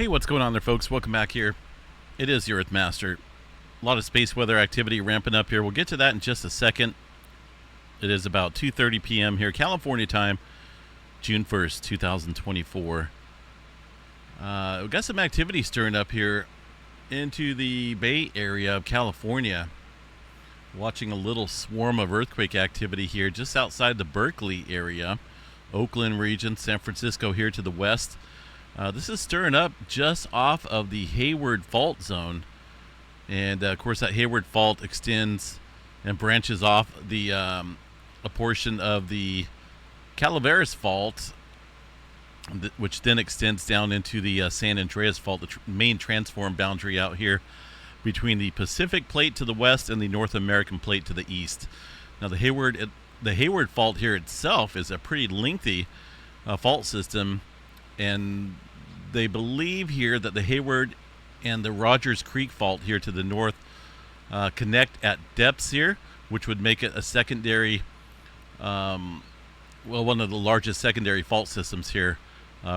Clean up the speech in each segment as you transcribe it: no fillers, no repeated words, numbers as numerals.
Hey, what's going on there, folks? Welcome back here. It is your Earthmaster. A lot of space weather activity ramping up here. We'll get to that in just a second. It is about 2:30 p.m. here, California time, June 1st, 2024. We've got some activity stirring up here into the Bay Area of California. Watching a little swarm of earthquake activity here just outside the Berkeley area, Oakland region, San Francisco here to the west. This is stirring up just off of the Hayward Fault zone. And, of course, that Hayward Fault extends and branches off the a portion of the Calaveras Fault, which then extends down into the San Andreas Fault, the main transform boundary out here between the Pacific Plate to the west and the North American Plate to the east. Now, the Hayward Fault here itself is a pretty lengthy fault system, and they believe here that the Hayward and the Rogers Creek Fault here to the north connect at depths here, which would make it a secondary, one of the largest secondary fault systems here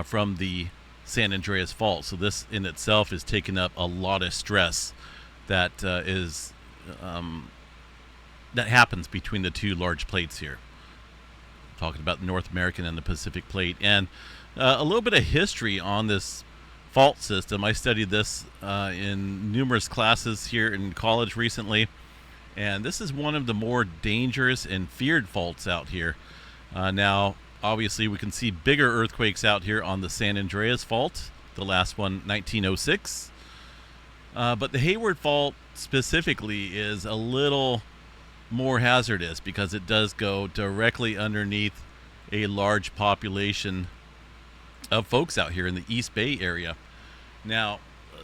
from the San Andreas Fault. So this in itself is taking up a lot of stress that that happens between the two large plates here. Talking about the North American and the Pacific Plate. And a little bit of history on this fault system. I studied this in numerous classes here in college recently, and this is one of the more dangerous and feared faults out here. Now, obviously, we can see bigger earthquakes out here on the San Andreas Fault, the last one, 1906. But the Hayward Fault specifically is a little more hazardous because it does go directly underneath a large population of folks out here in the East Bay area. Now,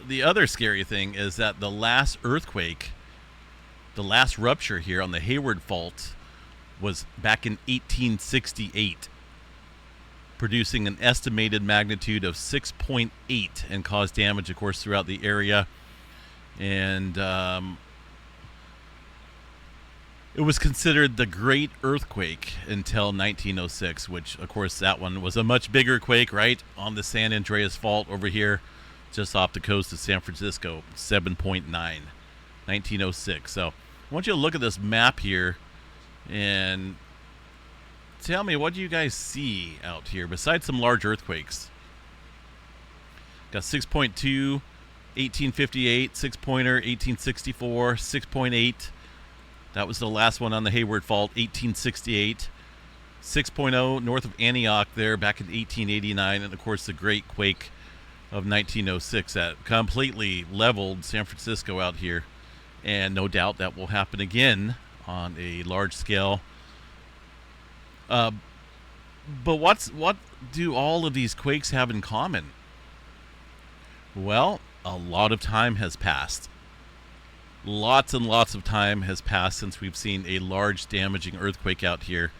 the other scary thing is that the last earthquake, the last rupture here on the Hayward Fault was back in 1868, producing an estimated magnitude of 6.8 and caused damage, of course, throughout the area. And it was considered the Great Earthquake until 1906, which, of course, that one was a much bigger quake, right, on the San Andreas Fault over here, just off the coast of San Francisco, 7.9, 1906. So I want you to look at this map here and tell me, what do you guys see out here besides some large earthquakes? Got 6.2, 1858, 6-pointer, 1864, 6.8. That was the last one on the Hayward Fault, 1868. 6.0 north of Antioch there back in 1889. And, of course, the great quake of 1906 that completely leveled San Francisco out here. And no doubt that will happen again on a large scale. But what do all of these quakes have in common? Well, a lot of time has passed. Lots and lots of time has passed since we've seen a large damaging earthquake out here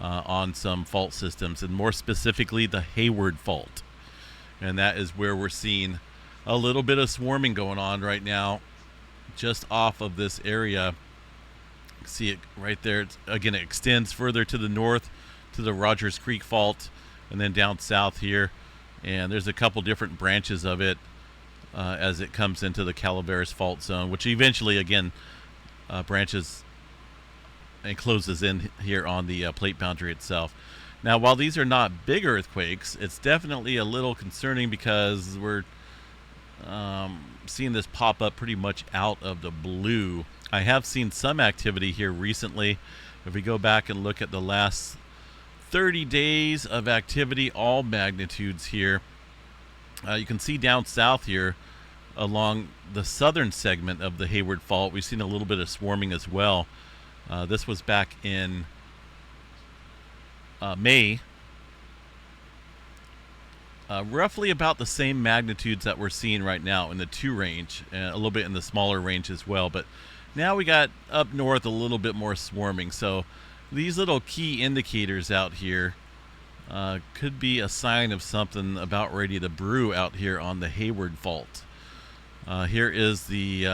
on some fault systems, and more specifically the Hayward Fault. And that is where we're seeing a little bit of swarming going on right now just off of this area. See it right there. Again, it extends further to the north to the Rogers Creek Fault and then down south here. And there's a couple different branches of it as it comes into the Calaveras Fault zone, which eventually, again, branches and closes in here on the plate boundary itself. Now, while these are not big earthquakes, it's definitely a little concerning because we're seeing this pop up pretty much out of the blue. I have seen some activity here recently. If we go back and look at the last 30 days of activity, all magnitudes here, you can see down south here along the southern segment of the Hayward Fault, we've seen a little bit of swarming as well. This was back in May. Roughly about the same magnitudes that we're seeing right now in the 2 range, and a little bit in the smaller range as well. But now we got up north a little bit more swarming. So these little key indicators out here could be a sign of something about ready to brew out here on the Hayward Fault. Here is the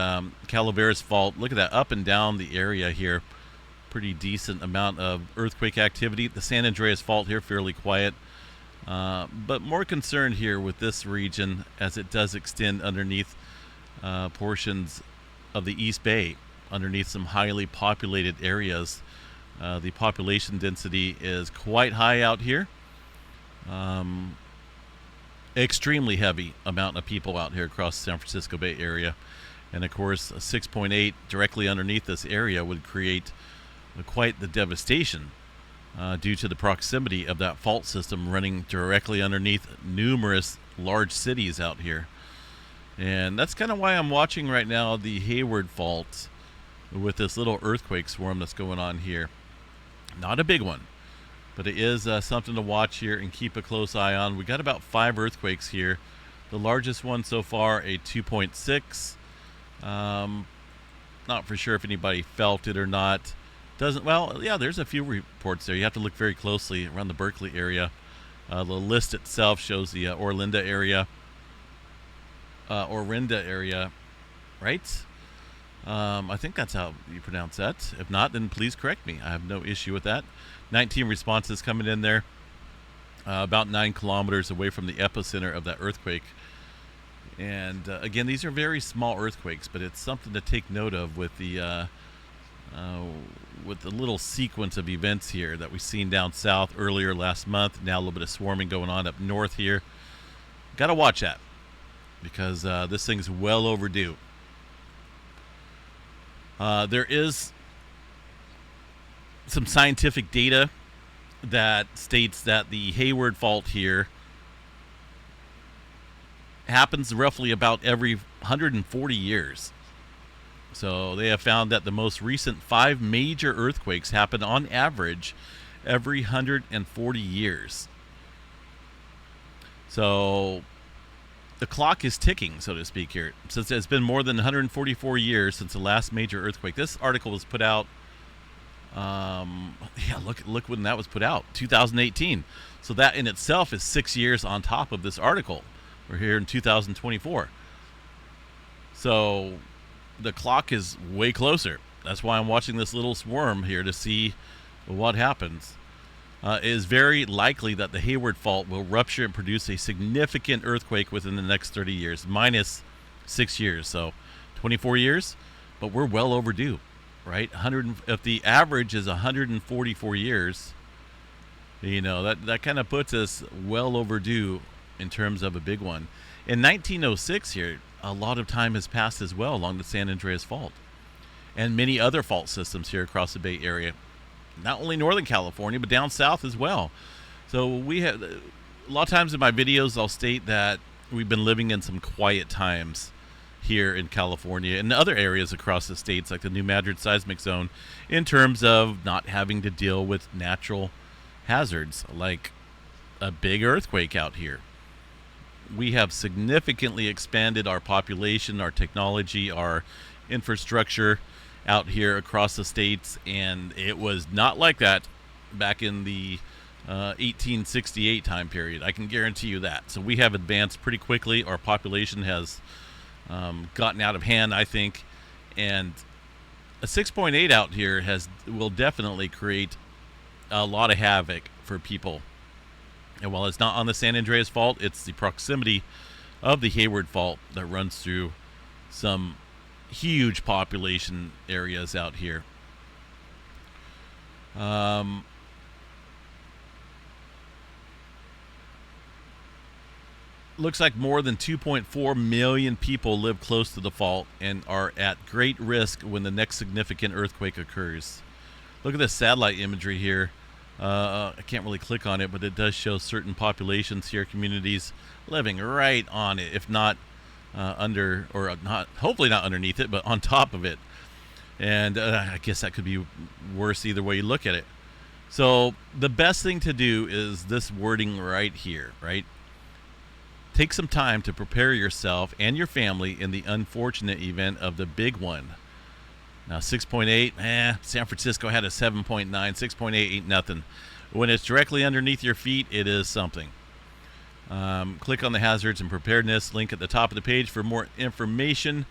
Calaveras Fault. Look at that, up and down the area here. Pretty decent amount of earthquake activity. The San Andreas Fault here, fairly quiet. But more concerned here with this region as it does extend underneath portions of the East Bay, underneath some highly populated areas. The population density is quite high out here. Extremely heavy amount of people out here across the San Francisco Bay Area. And of course, a 6.8 directly underneath this area would create quite the devastation due to the proximity of that fault system running directly underneath numerous large cities out here. And that's kind of why I'm watching right now the Hayward Fault with this little earthquake swarm that's going on here. Not a big one, but it is something to watch here and keep a close eye on. We got about 5 earthquakes here. The largest one so far, a 2.6. Not for sure if anybody felt it or not. Well, yeah, there's a few reports there. You have to look very closely around the Berkeley area. The list itself shows the Orinda area, right? I think that's how you pronounce that. If not, then please correct me. I have no issue with that. 19 responses coming in there, about 9 kilometers away from the epicenter of that earthquake. And again, these are very small earthquakes, but it's something to take note of with the little sequence of events here that we've seen down south earlier last month. Now a little bit of swarming going on up north here. Got to watch that because this thing's well overdue. There is some scientific data that states that the Hayward Fault here happens roughly about every 140 years. So they have found that the most recent 5 major earthquakes happen on average every 140 years. So the clock is ticking, so to speak, here. Since it's been more than 144 years since the last major earthquake. This article was put out, look when that was put out, 2018. So that in itself is 6 years on top of this article. We're here in 2024. So the clock is way closer. That's why I'm watching this little swarm here to see what happens. It is very likely that the Hayward Fault will rupture and produce a significant earthquake within the next 30 years, minus 6 years, so 24 years. But we're well overdue, right? If the average is 144 years, that kind of puts us well overdue in terms of a big one. In 1906 here, a lot of time has passed as well along the San Andreas Fault and many other fault systems here across the Bay Area. Not only Northern California, but down south as well. So we have, a lot of times in my videos, I'll state that we've been living in some quiet times here in California and other areas across the states, like the New Madrid seismic zone, in terms of not having to deal with natural hazards like a big earthquake out here. We have significantly expanded our population, our technology, our infrastructure out here across the states, and it was not like that back in the 1868 time period. I can guarantee you that. So we have advanced pretty quickly. Our population has gotten out of hand, I think, and a 6.8 out here will definitely create a lot of havoc for people. And while it's not on the San Andreas Fault, it's the proximity of the Hayward Fault that runs through some huge population areas out here. Looks like more than 2.4 million people live close to the fault and are at great risk when the next significant earthquake occurs. Look at this satellite imagery here. I can't really click on it, but it does show certain populations here, communities living right on it, if not under, or not, hopefully not underneath it, but on top of it. And I guess that could be worse either way you look at it. So the best thing to do is this wording right here, right? Take some time to prepare yourself and your family in the unfortunate event of the big one. Now 6.8, San Francisco had a 7.9, 6.8 ain't nothing. When it's directly underneath your feet, it is something. Click on the hazards and preparedness link at the top of the page for more information.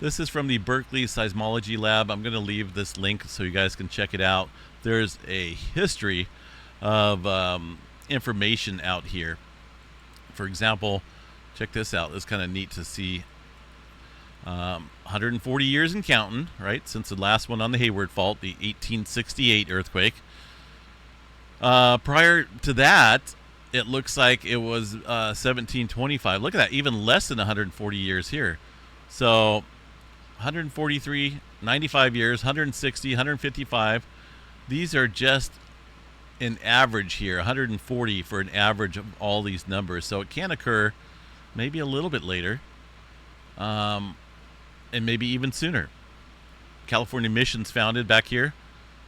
This is from the Berkeley Seismology Lab. I'm going to leave this link so you guys can check it out. There's a history of information out here. For example, check this out. It's kind of neat to see. 140 years and counting, right? Since the last one on the Hayward Fault, the 1868 earthquake. Prior to that, it looks like it was 1725. Look at that, even less than 140 years here. So 143, 95 years, 160, 155. These are just an average here, 140 for an average of all these numbers. So it can occur maybe a little bit later. And maybe even sooner. California missions founded back here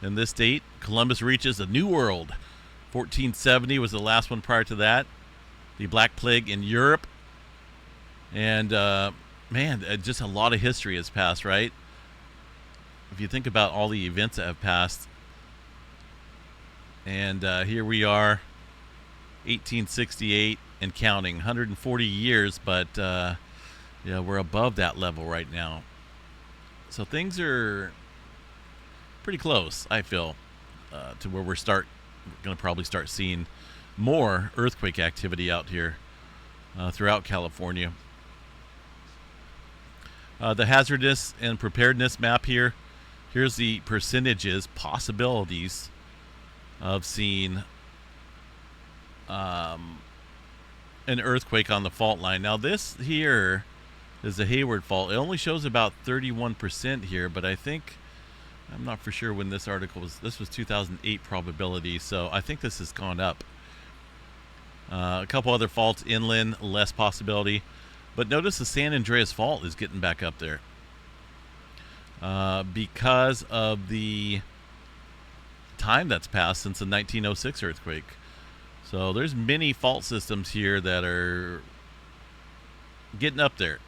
in this state. Columbus reaches the New World. 1470 was the last one prior to that. The Black Plague in Europe. And, just a lot of history has passed, right? If you think about all the events that have passed. And here we are, 1868 and counting. 140 years, but... we're above that level right now. So things are pretty close, I feel, to where we're going to probably start seeing more earthquake activity out here throughout California. The hazardous and preparedness map here. Here's the percentages, possibilities of seeing an earthquake on the fault line. Now this here is the Hayward Fault. It only shows about 31% here, but I'm not for sure when this article was. This was 2008 probability, so I think this has gone up. A couple other faults inland, less possibility. But notice the San Andreas Fault is getting back up there because of the time that's passed since the 1906 earthquake. So there's many fault systems here that are getting up there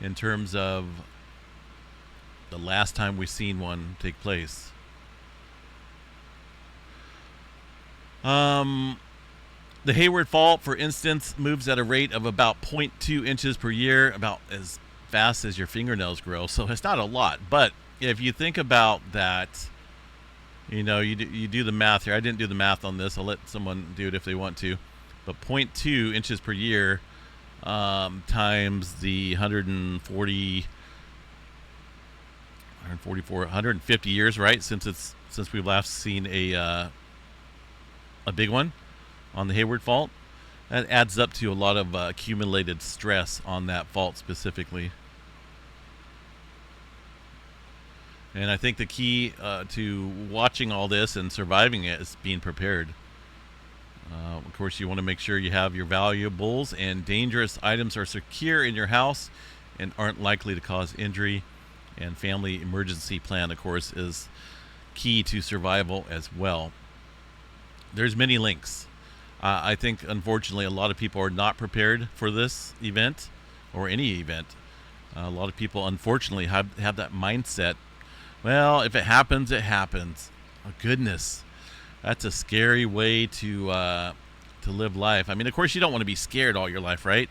in terms of the last time we've seen one take place. The Hayward Fault, for instance, moves at a rate of about 0.2 inches per year, about as fast as your fingernails grow. So it's not a lot. But if you think about that, you do the math here. I didn't do the math on this. I'll let someone do it if they want to. But 0.2 inches per year times the 150 years, right? Since we've last seen a big one on the Hayward Fault, that adds up to a lot of accumulated stress on that fault specifically. And I think the key to watching all this and surviving it is being prepared. Of course, you want to make sure you have your valuables and dangerous items are secure in your house and aren't likely to cause injury. And family emergency plan, of course, is key to survival as well. There's many links. I think, unfortunately, a lot of people are not prepared for this event or any event. A lot of people, unfortunately, have that mindset. Well, if it happens, it happens. Oh, goodness. That's a scary way to live life. I mean, of course, you don't want to be scared all your life, right?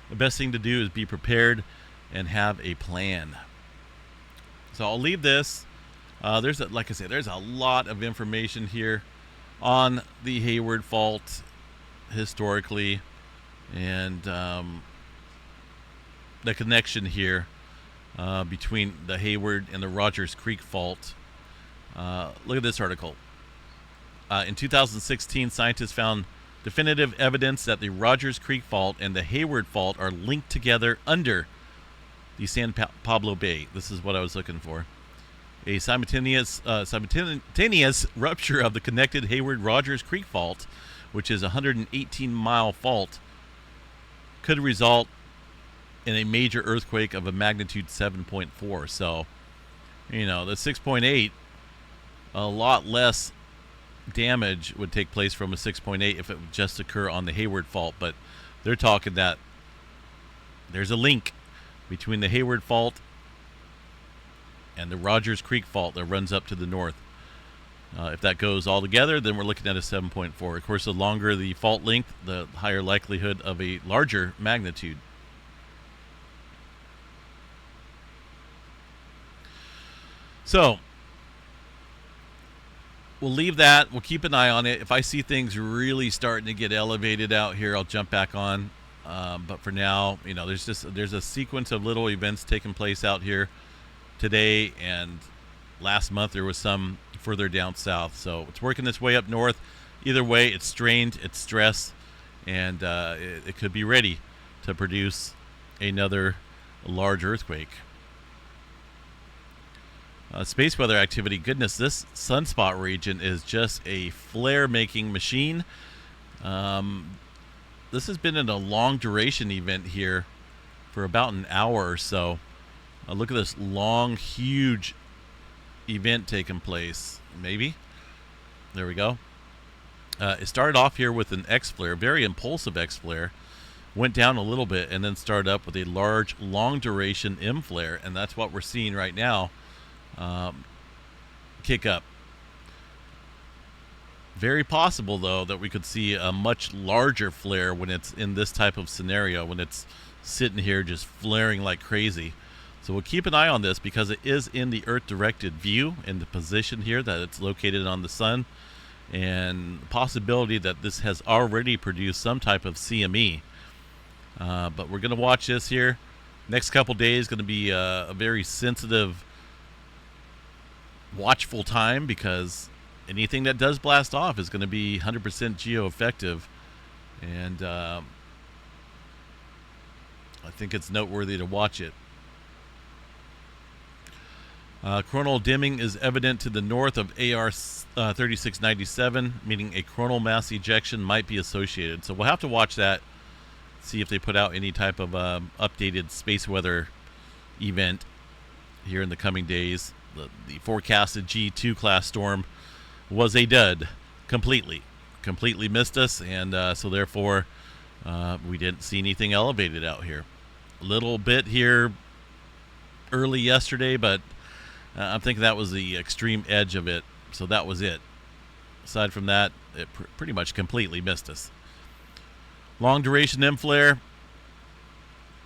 The best thing to do is be prepared and have a plan. So I'll leave this. Like I said, there's a lot of information here on the Hayward Fault historically, and the connection here between the Hayward and the Rogers Creek Fault. Look at this article. In 2016, scientists found definitive evidence that the Rogers Creek Fault and the Hayward Fault are linked together under the San Pablo Bay. This is what I was looking for. A simultaneous rupture of the connected Hayward-Rogers Creek Fault, which is a 118-mile fault, could result in a major earthquake of a magnitude 7.4. So, the 6.8, a lot less damage would take place from a 6.8 if it would just occur on the Hayward Fault. But they're talking that there's a link between the Hayward Fault and the Rogers Creek Fault that runs up to the north. If that goes all together, then we're looking at a 7.4. Of course, the longer the fault length, the higher likelihood of a larger magnitude. So, we'll leave that. We'll keep an eye on it. If I see things really starting to get elevated out here, I'll jump back on. But for now, you know, there's a sequence of little events taking place out here today, and last month there was some further down south. So it's working its way up north. Either way, it's strained, it's stress, and it could be ready to produce another large earthquake. Space weather activity, goodness, this sunspot region is just a flare-making machine. This has been in a long duration event here for about an hour or so. Look at this long, huge event taking place. Maybe. There we go. It started off here with an X flare, very impulsive X flare. Went down a little bit and then started up with a large, long duration M flare, and that's what we're seeing right now. Kick up. Very possible, though, that we could see a much larger flare when it's in this type of scenario, when it's sitting here just flaring like crazy. So we'll keep an eye on this because it is in the Earth-directed view in the position here that it's located on the sun, and the possibility that this has already produced some type of CME. But we're going to watch this here. Next couple days going to be a very sensitive, watchful time, because anything that does blast off is going to be 100% geo-effective, and I think it's noteworthy to watch it. Coronal dimming is evident to the north of AR 3697, meaning a coronal mass ejection might be associated. So we'll have to watch that, see if they put out any type of updated space weather event here in the coming days. The forecasted G2 class storm was a dud, completely missed us, and so therefore we didn't see anything elevated out here. A little bit here early yesterday, but I'm thinking that was the extreme edge of it, so that was it. Aside from that, it pretty much completely missed us. Long duration M flare.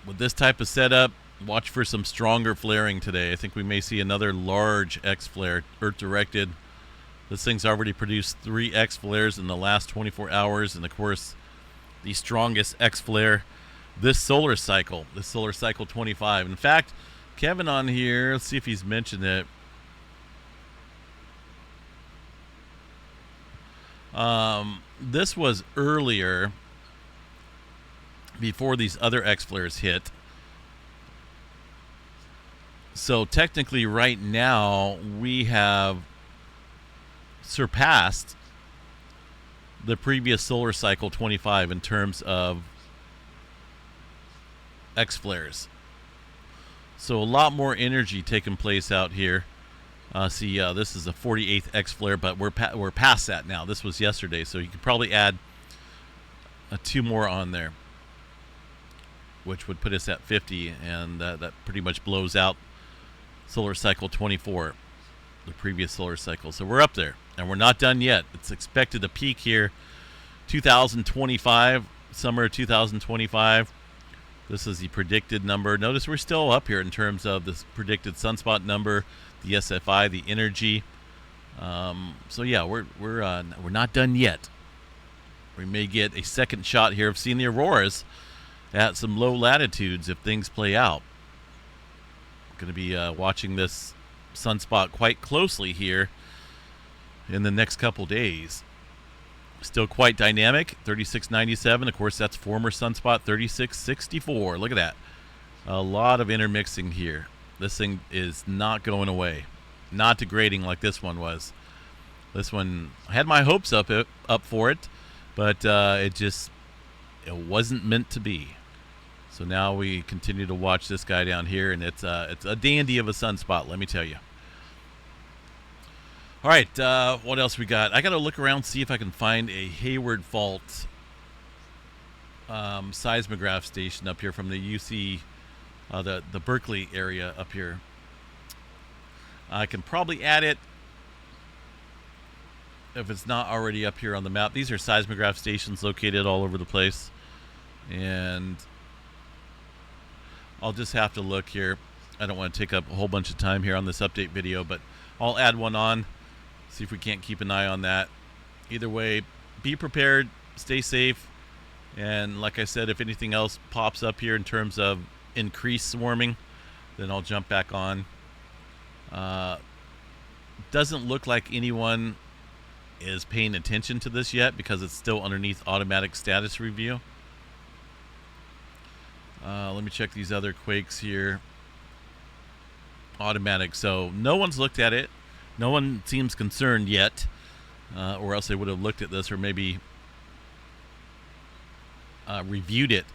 With this type of setup, watch for some stronger flaring today. I think we may see another large X flare, Earth directed. This thing's already produced 3 X flares in the last 24 hours, and of course, the strongest X flare this solar cycle 25. In fact, Kevin on here, let's see if he's mentioned it. This was earlier, before these other X flares hit. So technically right now we have surpassed the previous solar cycle 25 in terms of X flares. So a lot more energy taking place out here. This is a 48th X flare, but we're past that now. This was yesterday, so you could probably add 2 more on there, which would put us at 50, and that pretty much blows out solar cycle 24, the previous solar cycle. So we're up there, and we're not done yet. It's expected to peak here 2025, summer 2025. This is the predicted number. Notice we're still up here in terms of this predicted sunspot number, the SFI, the energy. So yeah, we're not done yet. We may get a second shot here of seeing the auroras at some low latitudes if things play out. Going to be watching this sunspot quite closely here in the next couple days. Still quite dynamic. 3697, of course, that's former sunspot 3664. Look at that. A lot of intermixing here. This thing is not going away. Not degrading like this one was. This one, I had my hopes up for it, but it wasn't meant to be. So now we continue to watch this guy down here, and it's a dandy of a sunspot, let me tell you. All right, what else we got? I got to look around, see if I can find a Hayward Fault seismograph station up here from the UC, the Berkeley area up here. I can probably add it if it's not already up here on the map. These are seismograph stations located all over the place, and I'll just have to look here. I don't want to take up a whole bunch of time here on this update video, but I'll add one on, See if we can't keep an eye on that. Either way, be prepared, stay safe, and like I said, if anything else pops up here in terms of increased swarming, then I'll jump back on. Doesn't look like anyone is paying attention to this yet because it's still underneath automatic status review. Let me check these other quakes here. Automatic, so no one's looked at it. No one seems concerned yet, or else they would have looked at this or maybe reviewed it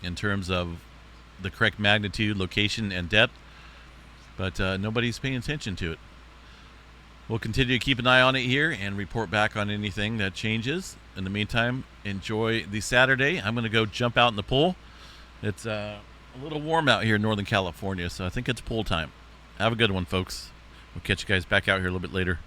in terms of the correct magnitude, location, and depth. But nobody's paying attention to it. We'll continue to keep an eye on it here and report back on anything that changes. In the meantime, enjoy the Saturday. I'm going to go jump out in the pool. It's a little warm out here in Northern California, so I think it's pool time. Have a good one, folks. We'll catch you guys back out here a little bit later.